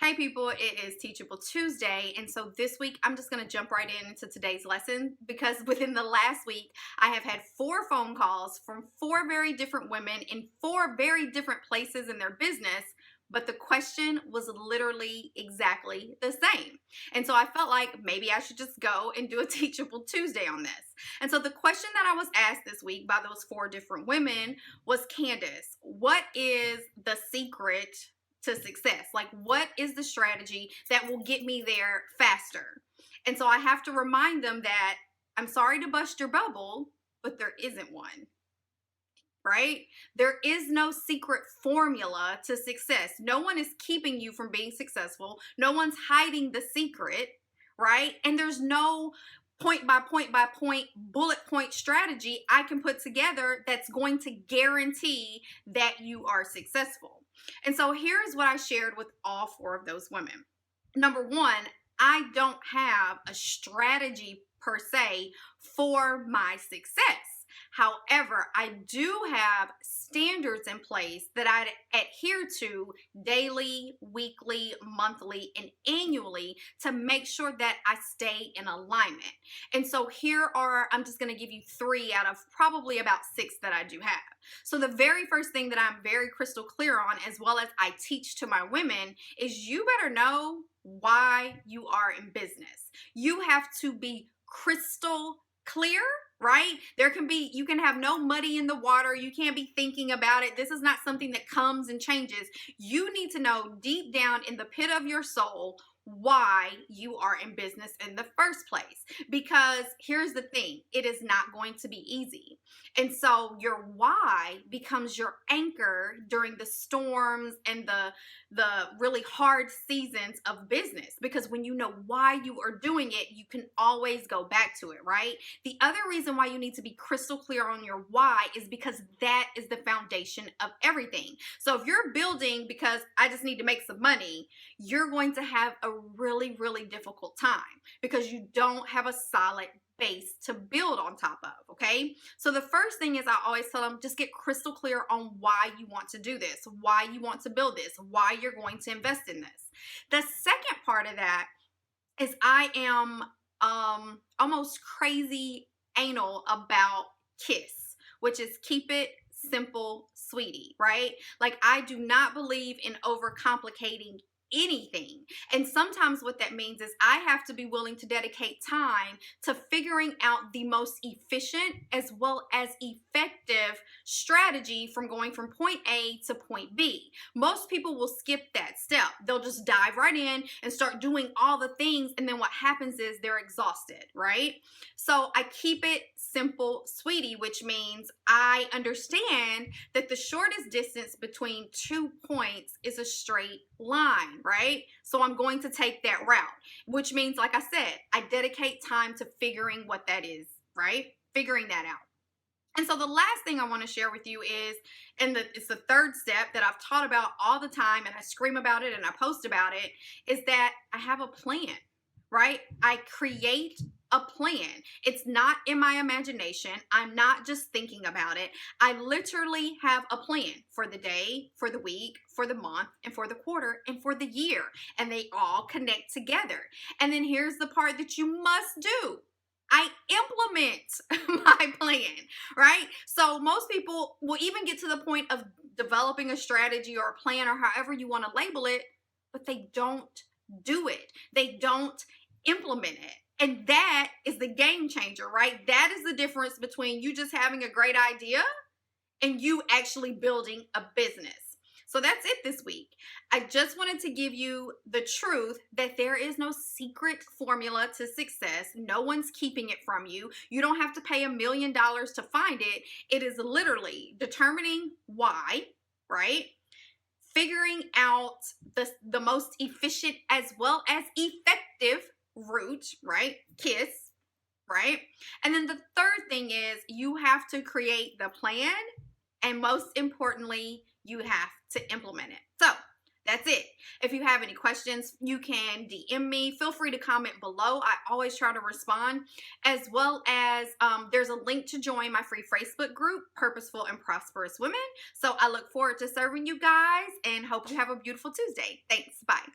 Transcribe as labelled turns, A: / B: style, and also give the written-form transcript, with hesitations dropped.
A: Hey people, it is Teachable Tuesday, and so this week I'm just going to jump right into today's lesson because within the last week I have had 4 phone calls from 4 very different women in 4 very different places in their business, but the question was literally exactly the same. And so I felt like maybe I should just go and do a Teachable Tuesday on this. And so the question that I was asked this week by those 4 different women was, Candace, what is the secret to success? Like, what is the strategy that will get me there faster? And so I have to remind them that I'm sorry to bust your bubble, but there isn't one, right? There is no secret formula to success. No one is keeping you from being successful. No one's hiding the secret, right? And there's no point by point by point, bullet point strategy I can put together that's going to guarantee that you are successful. And so here's what I shared with all 4 of those women. Number one, I don't have a strategy per se for my success. However, I do have standards in place that I adhere to daily, weekly, monthly, and annually to make sure that I stay in alignment. And so I'm just going to give you 3 out of probably about 6 that I do have. So the very first thing that I'm very crystal clear on, as well as I teach to my women, is you better know why you are in business. You have to be crystal clear, right? You can have no muddy in the water. You can't be thinking about it. This is not something that comes and changes. You need to know deep down in the pit of your soul why you are in business in the first place. Because here's the thing, it is not going to be easy. And so your why becomes your anchor during the storms and the really hard seasons of business. Because when you know why you are doing it, you can always go back to it, right? The other reason why you need to be crystal clear on your why is because that is the foundation of everything. So if you're building because I just need to make some money, you're going to have a really, really difficult time because you don't have a solid base to build on top of, okay? So the first thing is I always tell them, just get crystal clear on why you want to do this, why you want to build this, why you're going to invest in this. The second part of that is I am almost crazy anal about KISS, which is keep it simple, sweetie, right? Like, I do not believe in overcomplicating anything. And sometimes what that means is I have to be willing to dedicate time to figuring out the most efficient as well as effective strategy from going from point A to point B. Most people will skip that step. They'll just dive right in and start doing all the things, and then what happens is they're exhausted, right? So I keep it simple, sweetie, which means I understand that the shortest distance between 2 points is a straight line, right? So I'm going to take that route, which means, like I said, I dedicate time to figuring what that is, right? Figuring that out. And so the last thing I want to share with you is, it's the third step that I've taught about all the time, and I scream about it and I post about it, is that I have a plan, right? I create a plan. It's not in my imagination. I'm not just thinking about it. I literally have a plan for the day, for the week, for the month, and for the quarter, and for the year. And they all connect together. And then here's the part that you must do. I implement my plan, right? So most people will even get to the point of developing a strategy or a plan or however you want to label it, but they don't do it. They don't implement it. And that is the game changer, right? That is the difference between you just having a great idea and you actually building a business. So that's it this week. I just wanted to give you the truth that there is no secret formula to success. No one's keeping it from you. You don't have to pay $1 million to find it. It is literally determining why, right? Figuring out the most efficient as well as effective route, right? KISS, right? And then the third thing is you have to create the plan, and most importantly, you have to implement it. So that's it. If you have any questions, you can DM me. Feel free to comment below. I always try to respond, as well as there's a link to join my free Facebook group, Purposeful and Prosperous Women. So I look forward to serving you guys and hope you have a beautiful Tuesday. Thanks. Bye.